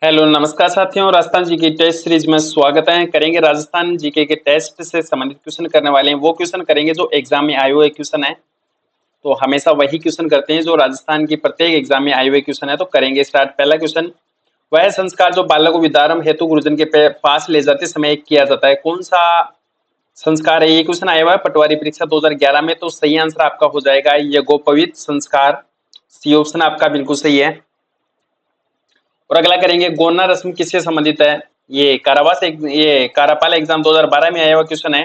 Hello नमस्कार साथियों, Rajasthan GK test series में स्वागत है। करेंगे राजस्थान जीके के टेस्ट से संबंधित क्वेश्चन करने वाले हैं। वो क्वेश्चन करेंगे जो एग्जाम में आए हुए क्वेश्चन है। तो हमेशा वही क्वेश्चन करते हैं जो राजस्थान की प्रत्येक एग्जाम में आए हुए क्वेश्चन है। तो करेंगे स्टार्ट। पहला क्वेश्चन, वह संस्कार जो बालक को विद्यारंभ हेतु गुरुजन के पास ले जाते समय किया जाता है, कौन सा संस्कार है? ये क्वेश्चन आया हुआ है पटवारी परीक्षा 2011 में। तो सही आंसर आपका हो जाएगा यज्ञोपवीत संस्कार। सी ऑप्शन आपका बिल्कुल सही है। और अगला करेंगे, गोना रस्म किससे संबंधित है? ये कारापाल एग्जाम 2012 में आया हुआ क्वेश्चन है।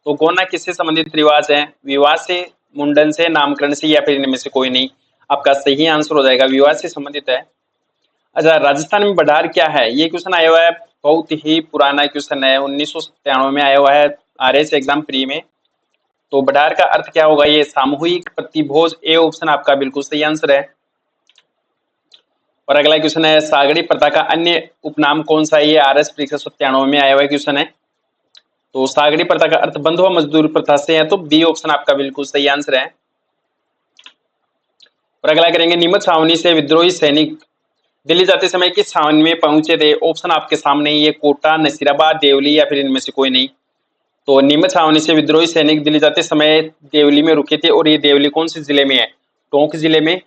तो गोना किससे संबंधित रिवाज है? विवाह से, मुंडन से, नामकरण से, या फिर इनमें से कोई नहीं? आपका सही आंसर हो जाएगा विवाह से संबंधित है। अच्छा, राजस्थान में बढार क्या है? ये क्वेश्चन आया हुआ है, बहुत ही पुराना क्वेश्चन है, 1997 में आया हुआ है RS एग्जाम प्री में। तो बढार का अर्थ क्या होगा? ये सामूहिक प्रतिभोज। ए ऑप्शन आपका बिल्कुल सही आंसर है। और अगला क्वेश्चन है, सागड़ी प्रथा का अन्य उपनाम कौन सा है? ये RS परीक्षा 97 में आया हुआ क्वेश्चन है। तो सागड़ी प्रथा का अर्थ बंधुआ मजदूर प्रथा से है। तो बी ऑप्शन आपका बिल्कुल सही आंसर है। और अगला करेंगे, नीमच छावनी से विद्रोही सैनिक दिल्ली जाते समय किस छावनी में पहुंचे थे? ऑप्शन आपके सामने, ये कोटा, नसीराबाद, देवली, या फिर इनमें से कोई नहीं? तो नीमच छावनी से विद्रोही सैनिक दिल्ली जाते समय देवली में रुके थे। और ये देवली कौन से जिले में है? टोंक जिले में।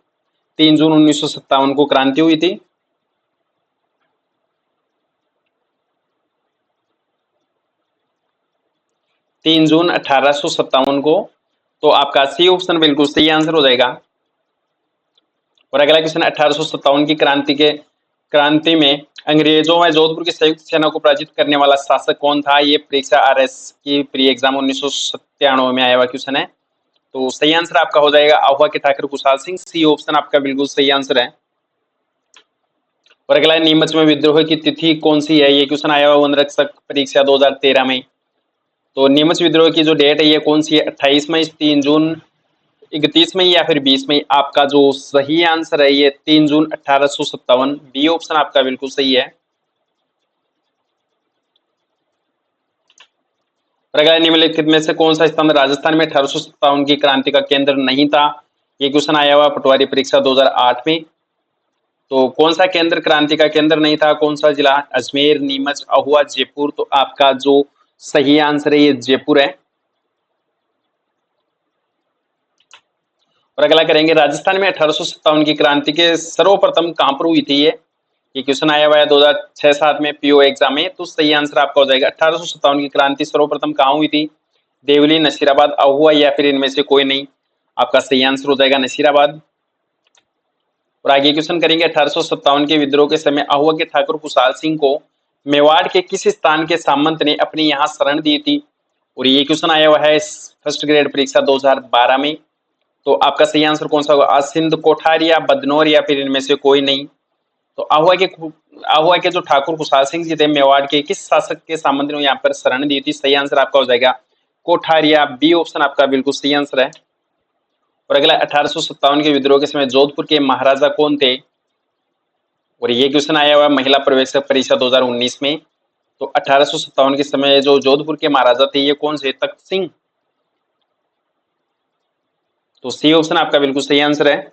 3 जून 1957 को क्रांति हुई थी। 3 जून 1857 को। तो आपका सी ऑप्शन बिल्कुल सही आंसर हो जाएगा। और अगला क्वेश्चन, 1857 की क्रांति में अंग्रेजों व जोधपुर की संयुक्त सेना को पराजित करने वाला शासक कौन था? ये परीक्षा RS की प्री एग्जाम 1997 में आया हुआ क्वेश्चन है। तो सही आंसर आपका हो जाएगा आहुआ के ठाकुर कुशाल सिंह। सी ऑप्शन आपका बिल्कुल सही आंसर है। और अगला, नीमच में विद्रोह की तिथि कौन सी है? ये क्वेश्चन आया हुआ वन रक्षक परीक्षा 2013 में। तो नीमच विद्रोह की जो डेट है ये कौन सी है? 28 मई, 3 जून, 31 मई, या फिर 20 मई? आपका जो सही आंसर है ये 3 जून 1857। बी ऑप्शन आपका बिल्कुल सही है। और अगला, निम्नलिखित में से कौन सा स्तंभ राजस्थान में 1857 की क्रांति का केंद्र नहीं था? ये क्वेश्चन आया हुआ पटवारी परीक्षा 2008 में। तो कौन सा केंद्र क्रांति का केंद्र नहीं था? कौन सा जिला? अजमेर, नीमच, अहुआ, जयपुर? तो आपका जो सही आंसर है ये जयपुर है। और अगला करेंगे, राजस्थान में 1857 की क्रांति के सर्वप्रथम कहां पर हुई थी? ये क्वेश्चन आया हुआ है 2006-7 में PO एग्जाम में। तो सही आंसर आपका हो जाएगा 1857 की क्रांति सर्वप्रथम कहां हुई थी? देवली, नसीराबाद, अहुआ, या फिर इनमें से कोई नहीं? आपका सही आंसर हो जाएगा नसीराबाद। और आगे क्वेश्चन करेंगे, 1857 के विद्रोह के समय अहुआ के ठाकुर कुशाल सिंह को मेवाड़ के किस स्थान के सामंत ने अपने यहाँ शरण दी थी? और ये क्वेश्चन आया हुआ है फर्स्ट ग्रेड परीक्षा 2012 में। तो आपका सही आंसर कौन सा होगा? आसिंद, कोठारिया, बदनौर, या फिर इनमें से कोई नहीं? तो अहुआ के जो ठाकुर कुशाल सिंह जी थे, मेवाड़ के किस शासक के सामंत ने यहाँ पर शरण दी थी? सही आंसर आपका हो जाएगा कोठारिया। बी ऑप्शन आपका बिल्कुल सही आंसर है। और अगला, 1857 के विद्रोह के समय जोधपुर के महाराजा कौन थे? और ये क्वेश्चन आया हुआ महिला प्रवेशक परीक्षा 2019 में। तो 1857 के समय जो जोधपुर के महाराजा थे ये कौन से? तख्त सिंह। तो सी ऑप्शन आपका बिल्कुल सही आंसर है।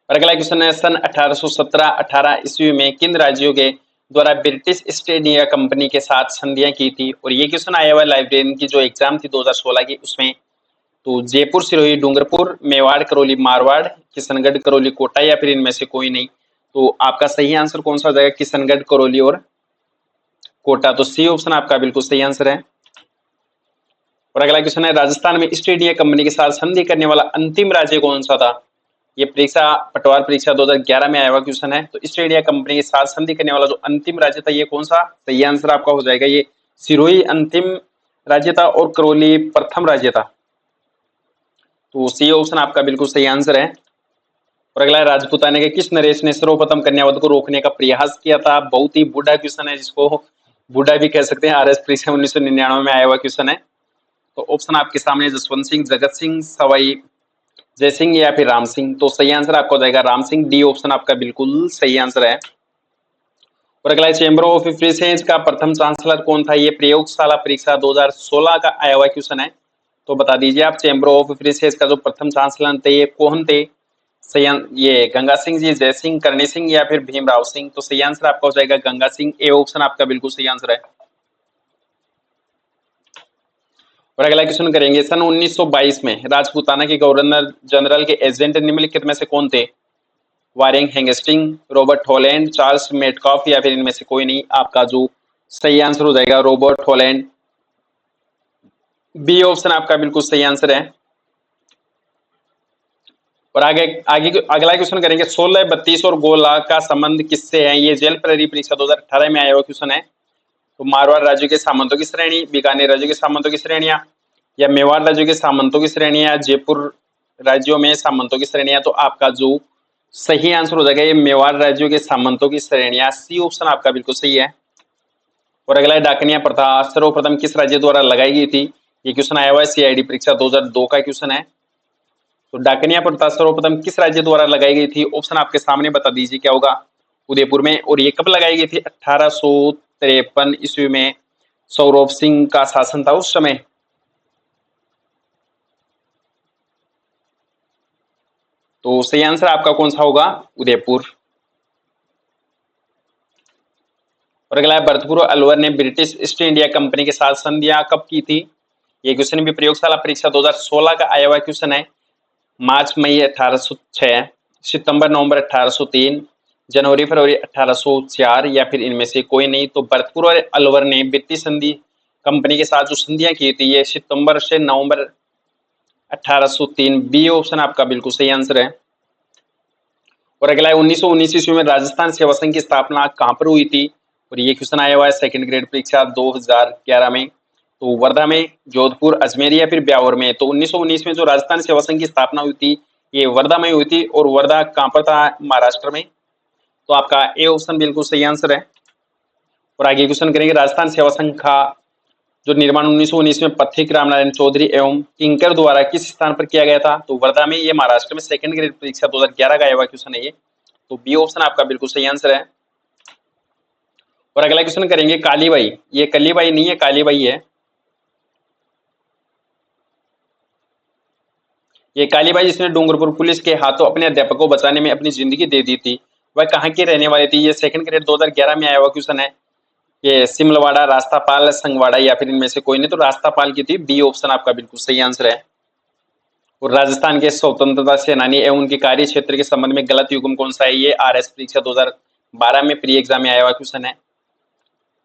और अगला क्वेश्चन है, सन 1817-18 ईस्वी में किन राज्यों के द्वारा ब्रिटिश ईस्ट इंडिया कंपनी के साथ संधियां की थी? और ये क्वेश्चन आया हुआ लाइब्रेरियन की जो एग्जाम थी 2016 की उसमें। तो जयपुर, सिरोही, डूंगरपुर, मेवाड़, करौली, मारवाड़, किशनगढ़, करौली, कोटा, या फिर इनमें से कोई नहीं? तो आपका सही आंसर कौन सा हो जाएगा? किशनगढ़, करौली और कोटा। तो सी ऑप्शन आपका बिल्कुल सही आंसर है। और अगला क्वेश्चन है, राजस्थान में ईस्ट इंडिया कंपनी के साथ संधि करने वाला अंतिम राज्य कौन सा था? ये पटवार परीक्षा 2011 में आया हुआ क्वेश्चन है। तो ईस्ट इंडिया कंपनी के साथ संधि करने वाला जो अंतिम राज्य था ये कौन सा? सही आंसर आपका हो जाएगा ये सिरोही अंतिम राज्य था और करौली प्रथम राज्य था। तो सी ऑप्शन आपका बिल्कुल सही आंसर है। और अगला, राजपूताना के किस नरेश ने सर्वप्रथम कन्यावध को रोकने का प्रयास किया था? बहुत ही बूढ़ा क्वेश्चन है, जिसको बूढ़ा भी कह सकते हैं। RS परीक्षा 1999 में आया हुआ क्वेश्चन है। तो ऑप्शन आपके सामने, जसवंत सिंह, जगत सिंह, सवाई जय सिंह, या फिर राम सिंह? तो सही आंसर आपका हो जाएगा राम सिंह। डी ऑप्शन आपका बिल्कुल सही आंसर है। और अगला, चैम्बर ऑफ प्रिंसेस का प्रथम चांसलर कौन था? ये प्रयोगशाला परीक्षा 2016 का आया हुआ क्वेश्चन है। तो बता दीजिए आप, चैम्बर ऑफ प्रिंसेस का जो प्रथम चांसलर थे ये कौन थे? ये गंगा सिंह जी, जय सिंह, करणी सिंह या फिर भीमराव सिंह? तो सही आंसर आपका हो जाएगा गंगा सिंह। ए ऑप्शन आपका बिल्कुल सही आंसर है। और अगला क्वेश्चन करेंगे, सन 1922 में राजपूताना के गवर्नर जनरल के एजेंट निम्नलिखित में से कौन थे? Warren Hastings, Robert Holland, Charles Metcalfe या फिर इनमें से कोई नहीं? आपका जो सही आंसर हो जाएगा रॉबर्ट हॉलैंड। बी ऑप्शन आपका बिल्कुल सही आंसर है। और आगे आगे अगला क्वेश्चन करेंगे, 16, 32 और गोला का संबंध किससे है? ये जेल प्रहरी परीक्षा 2018 में आया हुआ क्वेश्चन है। तो मारवाड़ राज्यों के सामंतों की श्रेणी, बीकानेर राज्यों के सामंतों की श्रेणियां, या मेवाड़ राज्यों के सामंतों की श्रेणियां, या जयपुर राज्यों में सामंतों की श्रेणियां? तो आपका जो सही आंसर हो जाएगा ये मेवाड़ राज्यों के सामंतों की श्रेणियां। सी ऑप्शन आपका बिल्कुल सही है। और अगला डाकनिया प्रथा सर्वप्रथम किस राज्य द्वारा लगाई गई थी? ये क्वेश्चन आया हुआ है सीआईडी परीक्षा 2002 का क्वेश्चन है। तो डाकनिया प्रथा सर्वप्रथम किस राज्य द्वारा लगाई गई थी? ऑप्शन आपके सामने, बता दीजिए क्या होगा। उदयपुर में। और ये कब लगाई गई थी? 1853 ईस्वी में सौरभ सिंह का शासन था उस समय। तो सही आंसर आपका कौन सा होगा? उदयपुर। और अगला है, भरतपुर और अलवर ने ब्रिटिश ईस्ट इंडिया कंपनी के साथ संधियां कब की थी? ये क्वेश्चन भी प्रयोगशाला परीक्षा 2016 का आया हुआ क्वेश्चन है। मार्च मई 1806, सितंबर नवंबर 1803, जनवरी फरवरी 1804 या फिर इनमें से कोई नहीं? तो भरतपुर और अलवर ने ब्रिटिश संधि कंपनी के साथ जो संधियां की थी ये सितंबर से नवंबर 1803। बी ऑप्शन आपका बिल्कुल सही आंसर है। और अगला है, 1919 ईस्वी में राजस्थान सेवा संघ की स्थापना कहां पर हुई थी? और ये क्वेश्चन आया हुआ है सेकंड ग्रेड परीक्षा 2011 में। तो वर्धा में, जोधपुर, अजमेर या फिर ब्यावर में? तो 1919 में जो राजस्थान सेवा संघ की स्थापना हुई थी ये वर्धा में हुई थी। और वर्धा कहां पर था? महाराष्ट्र में। तो आपका ए ऑप्शन बिल्कुल सही आंसर है। और आगे क्वेश्चन करेंगे, राजस्थान सेवा संघ का जो निर्माण 1919 में पथिक रामनारायण चौधरी एवं किंकर द्वारा किस स्थान पर किया गया था? तो वर्धा में, ये महाराष्ट्र में। सेकंड ग्रेड परीक्षा 2011 का आया हुआ क्वेश्चन है ये। तो बी ऑप्शन आपका बिल्कुल सही आंसर है। और अगला क्वेश्चन करेंगे, कालीबाई, ये कलीबाई नहीं है, कालीबाई है। ये कालीबाई जिसने डूंगरपुर पुलिस के हाथों अपने अध्यापक को बचाने में अपनी जिंदगी दे दी थी, वह कहाँ की रहने वाली थी? ये सेकंड ग्रेड 2011 में आया हुआ क्वेश्चन है। ये सिमलवाड़ा, रास्तापाल, संगवाड़ा या फिर इनमें से कोई नहीं? तो रास्तापाल की थी। बी ऑप्शन आपका बिल्कुल सही आंसर है। और राजस्थान के स्वतंत्रता सेनानी एवं उनके कार्य क्षेत्र के संबंध में गलत युग्म कौन सा है? ये आरएस परीक्षा 2012 में प्री एग्जाम में आया हुआ क्वेश्चन है।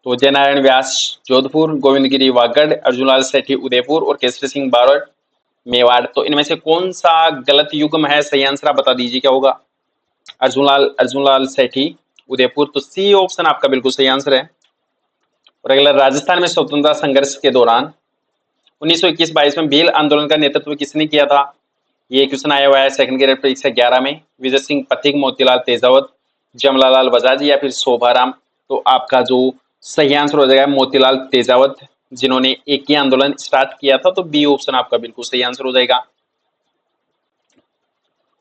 तो जयनारायण व्यास जोधपुर, गोविंदगिरी वागड़, अर्जुनलाल सेठी उदयपुर और केसरी सिंह बारोट मेवाड़। तो इनमें से कौन सा गलत युग्म है? सही आंसर आप बता दीजिए क्या होगा। अर्जुनलाल सेठी उदयपुर। तो सी ऑप्शन आपका बिल्कुल सही आंसर है। और अगला, राजस्थान में स्वतंत्रता संघर्ष के दौरान 1921-22 में भील आंदोलन का नेतृत्व किसने किया था? ये क्वेश्चन आया हुआ है सेकंड ग्रेड परीक्षा 11 में। विजय सिंह पथिक, मोतीलाल तेजावत, जमलालाल बजाज या फिर शोभाराम? तो आपका जो सही आंसर हो जाएगा मोतीलाल तेजावत, जिन्होंने एक ही आंदोलन स्टार्ट किया था। तो बी ऑप्शन आपका बिल्कुल सही आंसर हो जाएगा।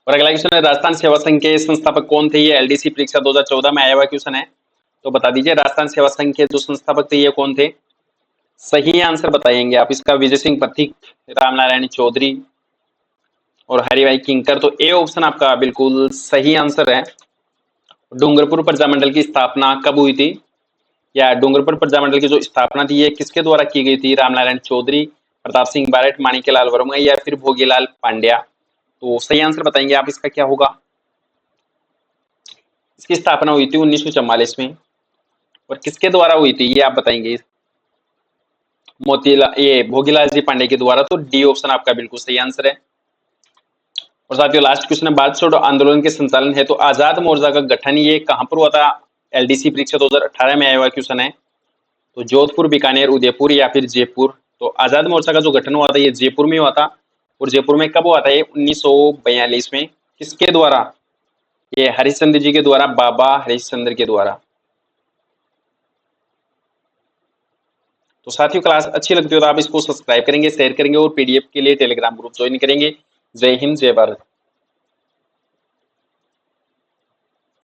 और अगला क्वेश्चन है, राजस्थान सेवा संघ के संस्थापक कौन थे? ये एलडीसी परीक्षा 2014 में आया हुआ क्वेश्चन है। तो बता दीजिए राजस्थान सेवा संघ के जो संस्थापक थे ये कौन थे? सही आंसर बताएंगे आप इसका। विजय सिंह पथिक, रामनारायण चौधरी और हरिभाई किंकर। तो ए ऑप्शन आपका बिल्कुल सही आंसर है। डूंगरपुर प्रजामंडल की स्थापना कब हुई थी? या डूंगरपुर प्रजामंडल की जो स्थापना थी ये किसके द्वारा की गई थी? रामनारायण चौधरी, प्रताप सिंह बारट, माणिक्यलाल वर्मा या फिर भोगीलाल पांड्या? तो सही आंसर बताएंगे आप इसका क्या होगा। इसकी स्थापना हुई थी 1944 में। और किसके द्वारा हुई थी ये आप बताएंगे। ये भोगीलाल जी पांडे के द्वारा। तो डी ऑप्शन आपका बिल्कुल सही आंसर है। और साथियों लास्ट क्वेश्चन है, भारत छोड़ो आंदोलन के संचालन है तो आजाद मोर्चा का गठन ये कहां पर हुआ था? एलडीसी परीक्षा 2018 में आया हुआ क्वेश्चन है। तो जोधपुर, बीकानेर, उदयपुर या फिर जयपुर? तो आजाद मोर्चा का जो गठन हुआ था ये जयपुर में हुआ था। और जयपुर में कब हुआ था? ये 1942 में। किसके द्वारा? ये हरिश्चंद्र जी के द्वारा, बाबा हरिश्चंद्र के द्वारा। तो साथियों क्लास अच्छी लगती हो तो आप इसको सब्सक्राइब करेंगे, शेयर करेंगे और पीडीएफ के लिए टेलीग्राम ग्रुप ज्वाइन करेंगे। जय हिंद, जय भारत।